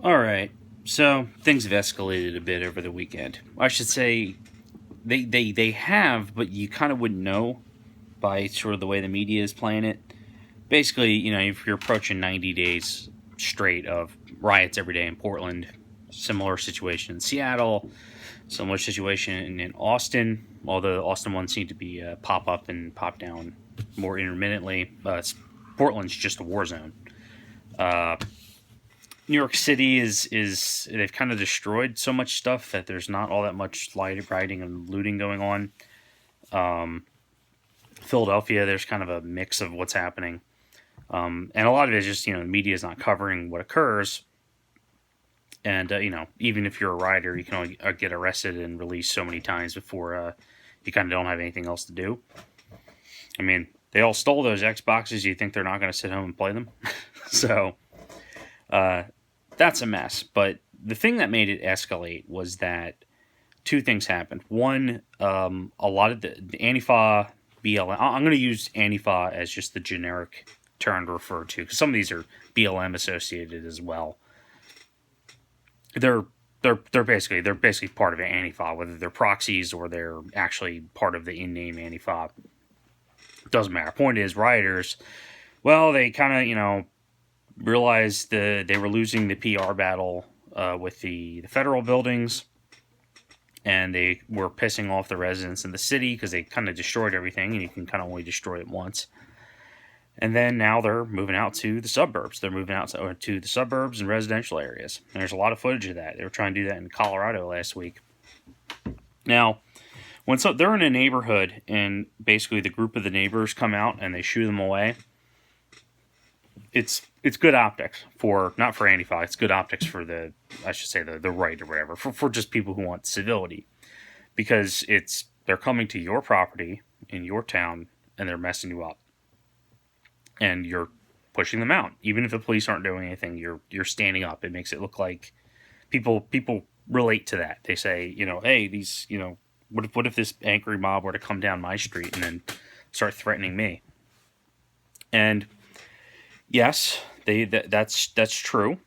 All right. So things have escalated a bit over the weekend. I should say they have, but you kind of wouldn't know by sort of the way the media is playing it. Basically, if you're approaching 90 days straight of riots every day in Portland, similar situation in Seattle, similar situation in Austin, although the Austin one seemed to be pop up and pop down more intermittently. Portland's just a war zone. Uh, New York City is they've kind of destroyed so much stuff that there's not all that much rioting and looting going on. Um, Philadelphia, there's kind of a mix of what's happening, and a lot of it is just the media is not covering what occurs, and even if you're a rioter, you can only get arrested and released so many times before you kind of don't have anything else to do. I mean, they all stole those Xboxes. You think they're not going to sit home and play them? So uh, that's a mess. But the thing that made it escalate was that two things happened. One, a lot of the Antifa BLM. I'm going to use Antifa as just the generic term to refer to because some of these are BLM associated as well. They're basically part of Antifa, whether they're proxies or they're actually part of the in-name Antifa. Doesn't matter. Point is, rioters. Well, they kind of realized they were losing the PR battle with the federal buildings, and they were pissing off the residents in the city because they kind of destroyed everything, and you can kind of only destroy it once. And then now they're moving out to the suburbs. They're moving out to the suburbs and residential areas. And there's a lot of footage of that. They were trying to do that in Colorado last week. Now, they're in a neighborhood and basically the group of the neighbors come out and they shoo them away, it's good optics for, not for Antifa, it's good optics for the right or whatever, for just people who want civility. Because they're coming to your property in your town and they're messing you up. And you're pushing them out. Even if the police aren't doing anything, you're standing up. It makes it look like people relate to that. They say, hey, these, what if this angry mob were to come down my street and then start threatening me? And yes, that's true.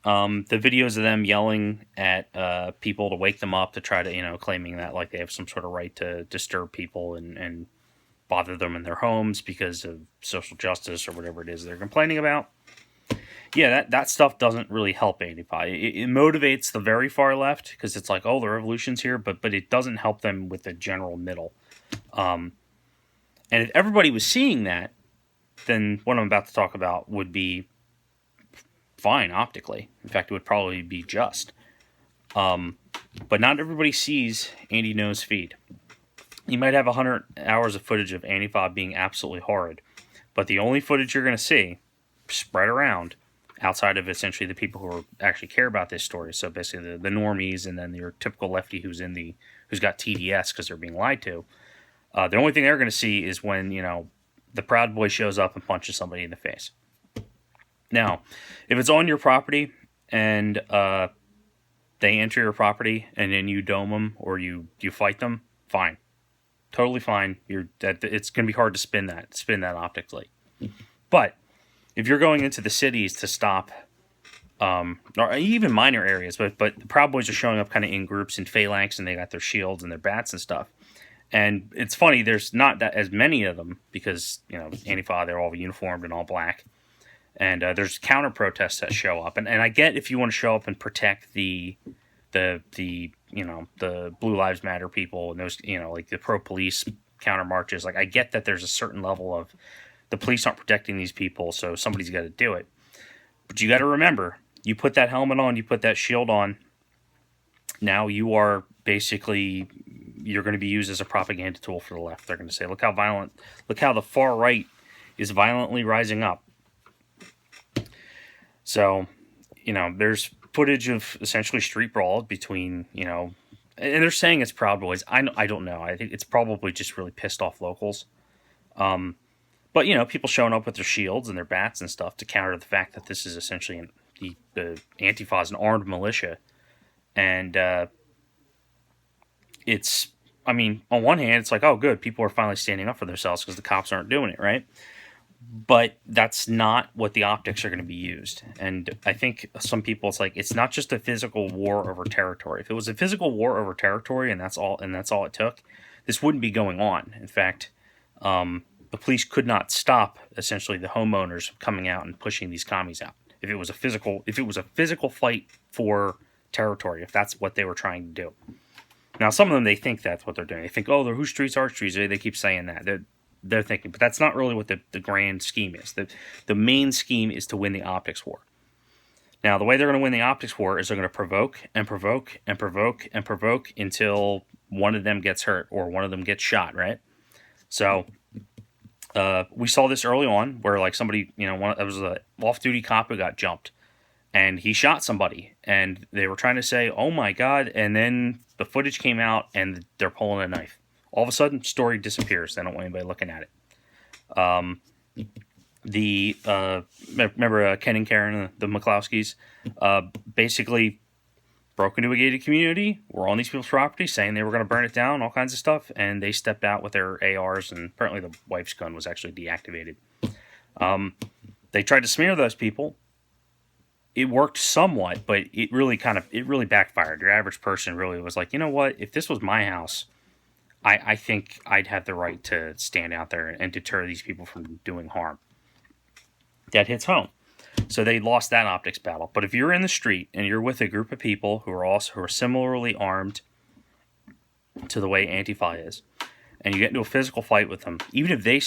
The videos of them yelling at people to wake them up to try to, claiming that like they have some sort of right to disturb people and bother them in their homes because of social justice or whatever it is they're complaining about. Yeah, that stuff doesn't really help anybody. It motivates the very far left because it's like, oh, the revolution's here, but it doesn't help them with the general middle. And if everybody was seeing that, then what I'm about to talk about would be fine optically. In fact, it would probably be just. But not everybody sees Andy No's feed. You might have 100 hours of footage of Antifa being absolutely horrid, but the only footage you're going to see spread around outside of essentially the people who actually care about this story, so basically the normies and then your typical lefty who's got TDS because they're being lied to, the only thing they're going to see is when, the Proud Boy shows up and punches somebody in the face. Now, if it's on your property and they enter your property and then you dome them or you fight them, fine. Totally fine. It's going to be hard to spin that optically. But if you're going into the cities to stop, or even minor areas, but the Proud Boys are showing up kind of in groups in phalanx, and they got their shields and their bats and stuff. And it's funny, there's not that as many of them because Antifa, they're all uniformed and all black, and there's counter protests that show up. And I get if you want to show up and protect the Blue Lives Matter people and those, like the pro-police counter marches. Like, I get that there's a certain level of the police aren't protecting these people, so somebody's got to do it. But you got to remember, you put that helmet on, you put that shield on, now you are basically, you're going to be used as a propaganda tool for the left. They're going to say, look how the far right is violently rising up. So, there's footage of essentially street brawls between, and they're saying it's Proud Boys. I don't know. I think it's probably just really pissed off locals. But, people showing up with their shields and their bats and stuff to counter the fact that this is essentially the Antifa is an armed militia. And on one hand, it's like, oh, good, people are finally standing up for themselves because the cops aren't doing it, right? But that's not what the optics are going to be used. And I think some people, it's not just a physical war over territory. If it was a physical war over territory and that's all it took, this wouldn't be going on. In fact, the police could not stop essentially the homeowners coming out and pushing these commies out. If it was a physical fight for territory, if that's what they were trying to do. Now, some of them, they think that's what they're doing. They think, oh, they're whose streets, our streets. They keep saying that. They're thinking, but that's not really what the grand scheme is. The main scheme is to win the optics war. Now, the way they're going to win the optics war is they're going to provoke and provoke and provoke and provoke until one of them gets hurt or one of them gets shot, right? So we saw this early on where like somebody, it was a off-duty cop who got jumped and he shot somebody and they were trying to say, oh my God, and then the footage came out and they're pulling a knife. All of a sudden, story disappears. They don't want anybody looking at it. Remember Ken and Karen, the McCloskeys, basically broke into a gated community, were on these people's property, saying they were going to burn it down, all kinds of stuff, and they stepped out with their ARs, and apparently the wife's gun was actually deactivated. They tried to smear those people. It worked somewhat, but it really backfired. Your average person really was like, you know what? If this was my house, I think I'd have the right to stand out there and deter these people from doing harm. That hits home. So they lost that optics battle. But if you're in the street and you're with a group of people who are similarly armed to the way Antifa is, and you get into a physical fight with them, even if they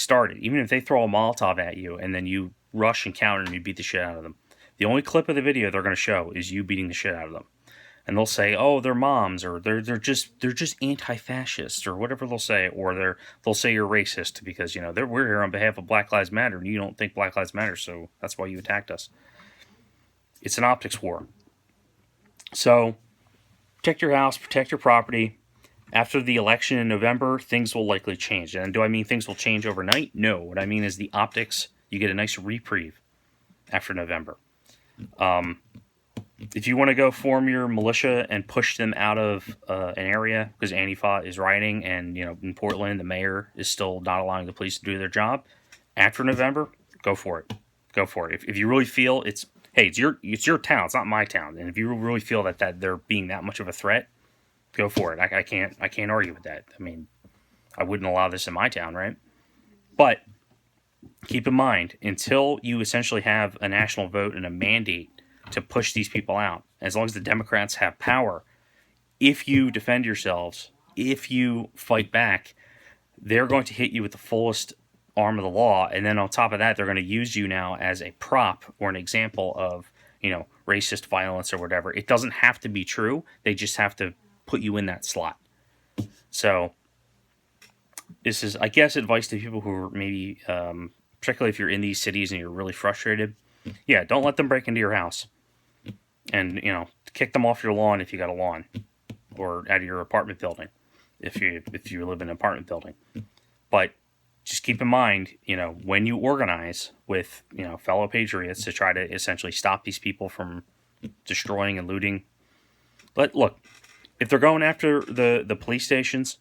throw a Molotov at you and then you rush and counter and you beat the shit out of them, the only clip of the video they're going to show is you beating the shit out of them. And they'll say, "Oh, they're moms," or they're just anti-fascists, or whatever they'll say, or they'll say you're racist because we're here on behalf of Black Lives Matter, and you don't think Black Lives Matter, so that's why you attacked us. It's an optics war. So protect your house, protect your property. After the election in November, things will likely change. And do I mean things will change overnight? No. What I mean is the optics. You get a nice reprieve after November. If you want to go form your militia and push them out of an area because Antifa is rioting and, in Portland, the mayor is still not allowing the police to do their job, after November, go for it. Go for it. If you really feel it's your town, it's not my town. And if you really feel that they're being that much of a threat, go for it. I can't argue with that. I mean, I wouldn't allow this in my town, right? But keep in mind, until you essentially have a national vote and a mandate to push these people out, as long as the Democrats have power, if you defend yourselves, if you fight back, they're going to hit you with the fullest arm of the law, and then on top of that, they're going to use you now as a prop or an example of, racist violence or whatever. It doesn't have to be true. They just have to put you in that slot. So this is, I guess, advice to people who are maybe, particularly if you're in these cities and you're really frustrated. Yeah, don't let them break into your house. And, kick them off your lawn if you got a lawn, or out of your apartment building if you live in an apartment building. But just keep in mind, when you organize with, fellow patriots to try to essentially stop these people from destroying and looting. But look, if they're going after the police stations,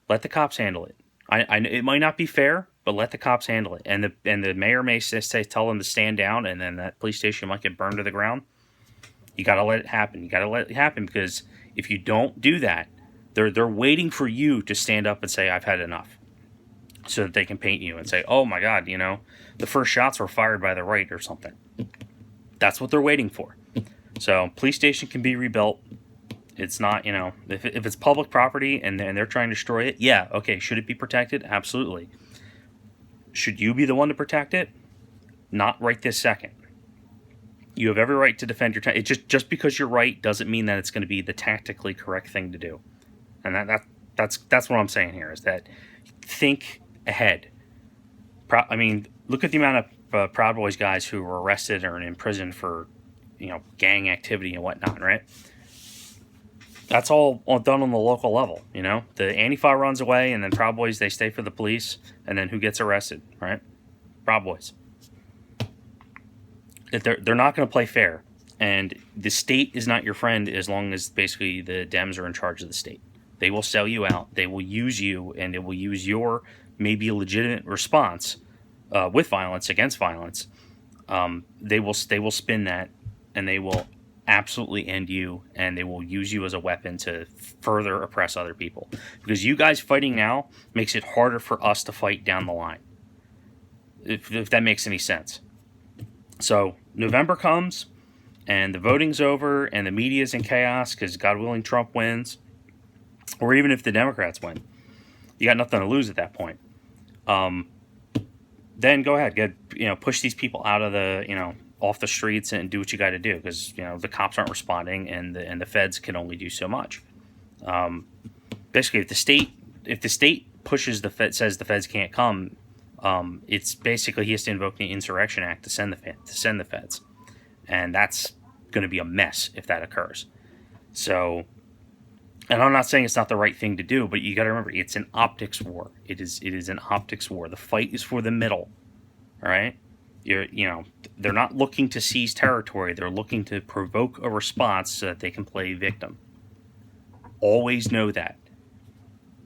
let the cops handle it. I it might not be fair, but let the cops handle it. And the mayor may tell them to stand down, and then that police station might get burned to the ground. You got to let it happen. You got to let it happen, because if you don't do that, they're waiting for you to stand up and say, "I've had enough," so that they can paint you and say, "Oh my God, the first shots were fired by the right," or something. That's what they're waiting for. So police station can be rebuilt. It's not, if it's public property and they're trying to destroy it, yeah, okay, should it be protected? Absolutely. Should you be the one to protect it? Not right this second. You have every right to defend your town. It just because you're right doesn't mean that it's going to be the tactically correct thing to do. And that's what I'm saying here, is that think ahead. Look at the amount of Proud Boys guys who were arrested or in prison for, gang activity and whatnot, right? That's all done on the local level, The Antifa runs away, and then Proud Boys, they stay for the police, and then who gets arrested, right? Proud Boys. They're not going to play fair, and the state is not your friend as long as basically the Dems are in charge of the state. They will sell you out, they will use you, and they will use your maybe legitimate response with violence against violence, they will spin that, and they will absolutely end you, and they will use you as a weapon to further oppress other people. Because you guys fighting now makes it harder for us to fight down the line. If that makes any sense. So November comes, and the voting's over, and the media's in chaos because God willing Trump wins, or even if the Democrats win, you got nothing to lose at that point. Then go ahead, push these people out of the off the streets and do what you got to do, because the cops aren't responding, and the feds can only do so much. Basically, if the state pushes says the feds can't come, it's basically he has to invoke the Insurrection Act to send the feds, and that's going to be a mess if that occurs. So, and I'm not saying it's not the right thing to do, but you got to remember, it's an optics war. It is an optics war. The fight is for the middle. All right. They're not looking to seize territory. They're looking to provoke a response so that they can play victim. Always know that.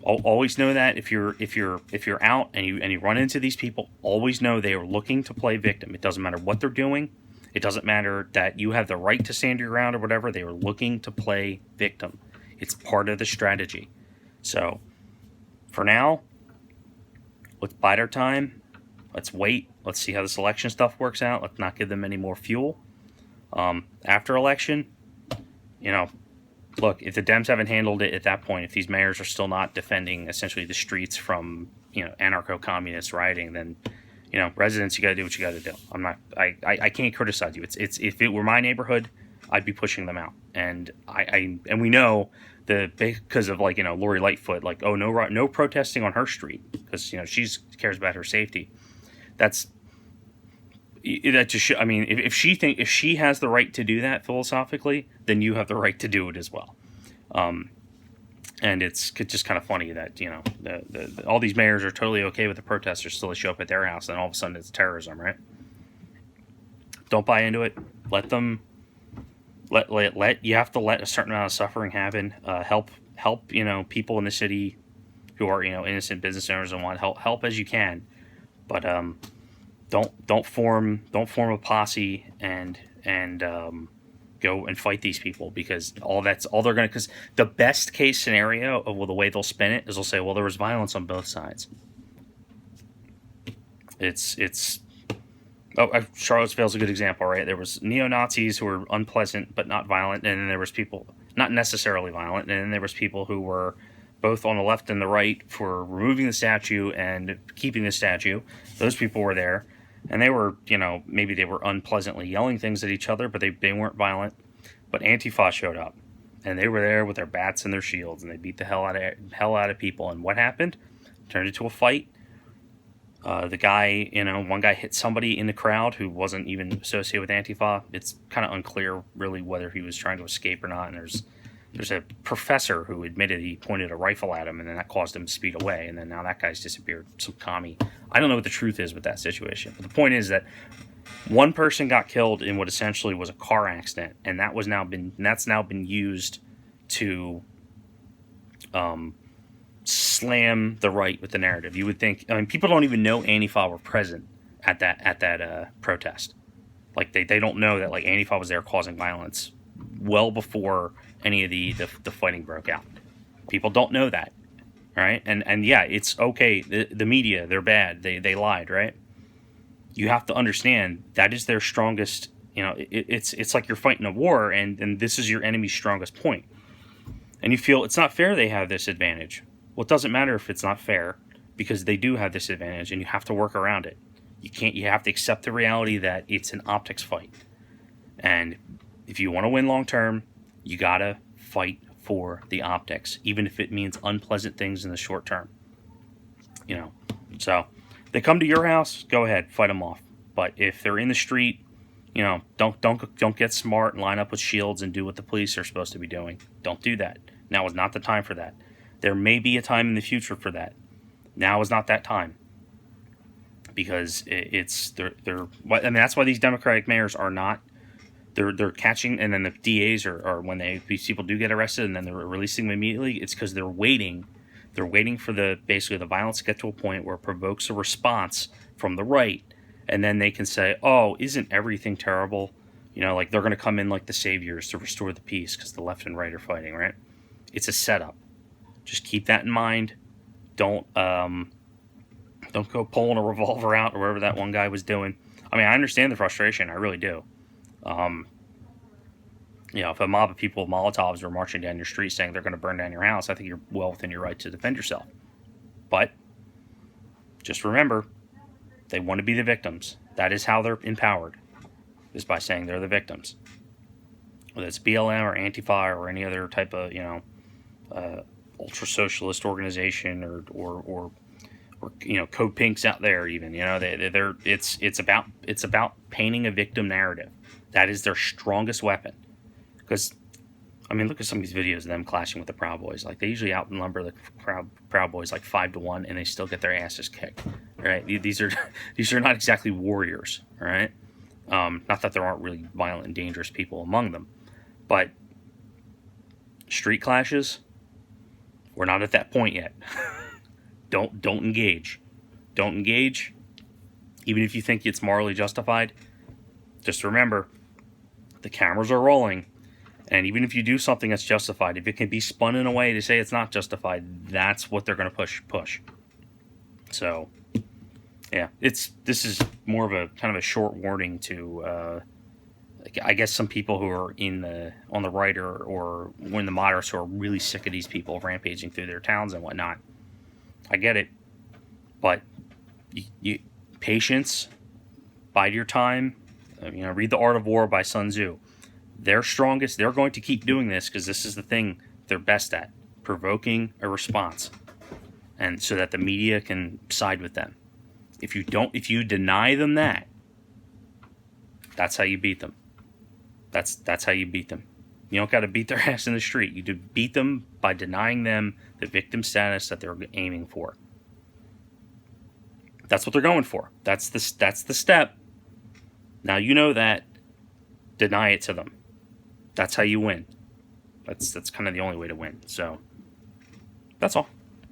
Always know that if you're out and you run into these people, always know they are looking to play victim. It doesn't matter what they're doing. It doesn't matter that you have the right to stand your ground or whatever. They are looking to play victim. It's part of the strategy. So, for now, let's bide our time. Let's wait. Let's see how this election stuff works out. Let's not give them any more fuel. After election, look, if the Dems haven't handled it at that point, if these mayors are still not defending essentially the streets from, anarcho-communist rioting, then, residents, you got to do what you got to do. I can't criticize you. It's if it were my neighborhood, I'd be pushing them out. And and we know because of Lori Lightfoot, no protesting on her street because she cares about her safety. That just if she has the right to do that philosophically, then you have the right to do it as well. And it's just kind of funny that all these mayors are totally okay with the protesters still show up at their house, and all of a sudden it's terrorism, right? Don't buy into it. Let them. You have to let a certain amount of suffering happen. Help people in the city who are innocent business owners and want help as you can, but don't form a posse and go and fight these people, because because the best case scenario of the way they'll spin it is they'll say, well, there was violence on both sides. Charlottesville is a good example, right? There was neo-Nazis who were unpleasant but not violent, and then there was people not necessarily violent, and then there was people who were both on the left and the right for removing the statue and keeping the statue. Those people were there, and they were, maybe they were unpleasantly yelling things at each other, but they weren't violent. But Antifa showed up, and they were there with their bats and their shields, and they beat the hell out of people. And what happened? Turned into a fight. The guy, one guy hit somebody in the crowd who wasn't even associated with Antifa. It's kind of unclear, really, whether he was trying to escape or not. And there's a professor who admitted he pointed a rifle at him, and then that caused him to speed away. And then now that guy's disappeared. Some commie. I don't know what the truth is with that situation. But the point is that one person got killed in what essentially was a car accident, and that's now been used to slam the right with the narrative. You would think, people don't even know Antifa were present at that protest. They don't know that Antifa was there causing violence well before any of the fighting broke out. People don't know that, right? And yeah, it's okay. The media, they're bad. They lied, right? You have to understand that is their strongest. It's like you're fighting a war, and this is your enemy's strongest point. And you feel it's not fair they have this advantage. Well, it doesn't matter if it's not fair, because they do have this advantage, and you have to work around it. You have to accept the reality that it's an optics fight. And if you want to win long term, you gotta fight for the optics, even if it means unpleasant things in the short term. So they come to your house, go ahead, fight them off. But if they're in the street, don't get smart and line up with shields and do what the police are supposed to be doing. Don't do that. Now is not the time for that. There may be a time in the future for that. Now is not that time, because that's why these Democratic mayors are not. They're catching, and then the DAs are when these people do get arrested, and then they're releasing them immediately. It's because they're waiting. They're waiting for the violence to get to a point where it provokes a response from the right, and then they can say, oh, isn't everything terrible? You know, like they're going to come in like the saviors to restore the peace because the left and right are fighting, right? It's a setup. Just keep that in mind. Don't go pulling a revolver out or whatever that one guy was doing. I mean, I understand the frustration. I really do. You know, if a mob of people with Molotovs are marching down your street saying they're going to burn down your house, I think you're well within your right to defend yourself. But just remember, they want to be the victims. That is how they're empowered, is by saying they're the victims. Whether it's BLM or Antifa or any other type of, you know, ultra-socialist organization or you know, Code Pinks out there even, you know, it's about painting a victim narrative. That is their strongest weapon. Because, I mean, look at some of these videos of them clashing with the Proud Boys. Like, they usually outnumber the Proud Boys like 5-1, and they still get their asses kicked. Right? These are not exactly warriors. All right? Not that there aren't really violent and dangerous people among them, but street clashes, we're not at that point yet. Don't engage. Don't engage. Even if you think it's morally justified, just remember, the cameras are rolling. And even if you do something that's justified, if it can be spun in a way to say it's not justified, that's what they're going to push. So, yeah, this is more of a kind of a short warning to, I guess, some people who are on the right or in the moderates who are really sick of these people rampaging through their towns and whatnot. I get it, but you patience, bide your time. You know, read The Art of War by Sun Tzu. They're strongest. They're going to keep doing this because this is the thing they're best at: provoking a response, and so that the media can side with them. If you deny them that, that's how you beat them. That's how you beat them. You don't got to beat their ass in the street. You beat them by denying them the victim status that they're aiming for. That's what they're going for. That's the step. Now you know that. Deny it to them. That's how you win. That's kind of the only way to win. So that's all.